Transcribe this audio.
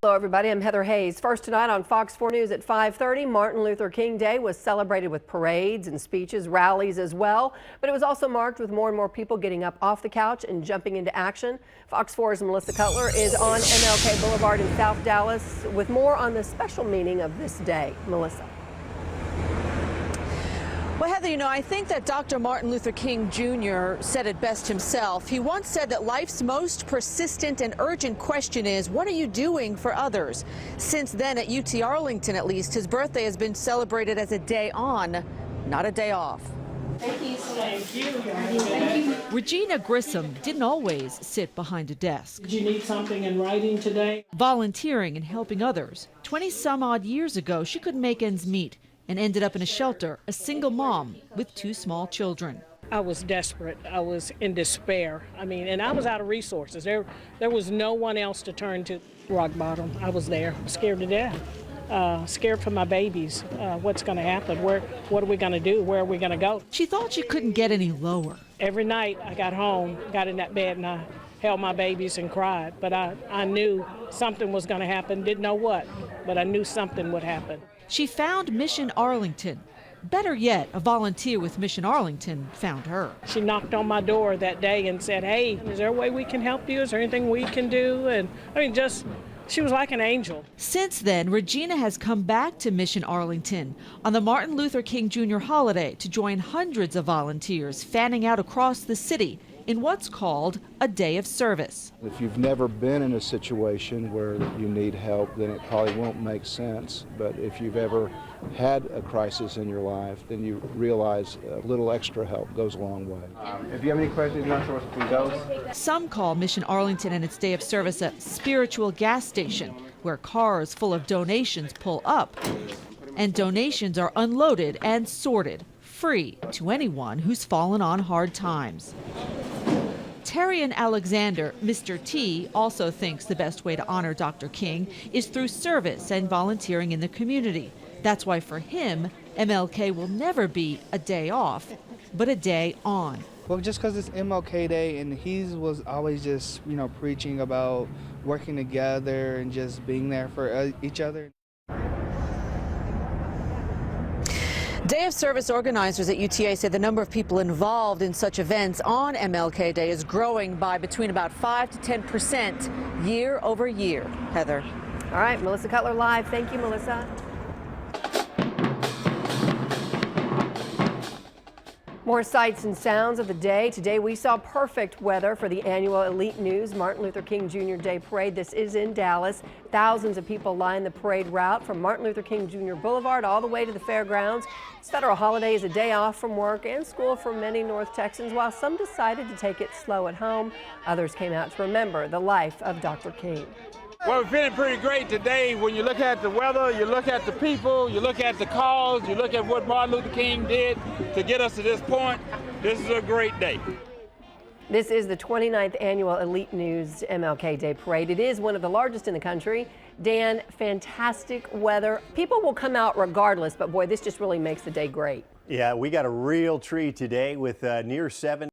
Hello everybody, I'm Heather Hayes. First tonight on Fox 4 News at 5:30, Martin Luther King Day was celebrated with parades and speeches, rallies as well. But it was also marked with more and more people getting up off the couch and jumping into action. Fox 4's Melissa Cutler is on MLK Boulevard in South Dallas with more on the special meaning of this day. Melissa. Well, Heather, I think that Dr. Martin Luther King Jr. said it best himself. He once said that life's most persistent and urgent question is, what are you doing for others? Since then, at UT Arlington at least, his birthday has been celebrated as a day on, not a day off. Thank you. Thank you. Regina Grissom didn't always sit behind a desk. Did you need something in writing today? Volunteering and helping others. 20-some-odd years ago, she couldn't make ends meet and ended up in a shelter, a single mom with 2 small children. I was desperate. I was in despair. And I was out of resources. There was no one else to turn to. Rock bottom. I was there, scared to death. Scared for my babies. What's going to happen? What are we going to do? Where are we going to go? She thought she couldn't get any lower. Every night I got home, got in that bed, and I held my babies and cried. But I knew something was going to happen. Didn't know what, but I knew something would happen. She found Mission Arlington. Better yet, a volunteer with Mission Arlington found her. She knocked on my door that day and said, "Hey, is there a way we can help you? Is there anything we can do?" And she was like an angel. Since then, Regina has come back to Mission Arlington on the Martin Luther King Jr. holiday to join hundreds of volunteers fanning out across the city in what's called a day of service. If you've never been in a situation where you need help, then it probably won't make sense. But if you've ever had a crisis in your life, then you realize a little extra help goes a long way. If you have any questions, you're not sure what to do. Some call Mission Arlington and its day of service a spiritual gas station where cars full of donations pull up and donations are unloaded and sorted, free to anyone who's fallen on hard times. Terry and Alexander, Mr. T, also thinks the best way to honor Dr. King is through service and volunteering in the community. That's why for him, MLK will never be a day off, but a day on. Well, just because it's MLK Day and he was always just, preaching about working together and just being there for each other. Day of Service organizers at UTA say the number of people involved in such events on MLK Day is growing by between about 5 to 10% year over year. Heather. All right, Melissa Cutler live. Thank you, Melissa. More sights and sounds of the day. Today we saw perfect weather for the annual Elite News Martin Luther King Jr. Day Parade. This is in Dallas. Thousands of people line the parade route from Martin Luther King Jr. Boulevard all the way to the fairgrounds. This federal holiday is a day off from work and school for many North Texans. While some decided to take it slow at home, others came out to remember the life of Dr. King. Well, we're feeling pretty great today. When you look at the weather, you look at the people, you look at the cause, you look at what Martin Luther King did to get us to this point. This is a great day. This is the 29th annual Elite News MLK Day Parade. It is one of the largest in the country. Dan, fantastic weather. People will come out regardless, but boy, this just really makes the day great. Yeah, we got a real treat today with near 7.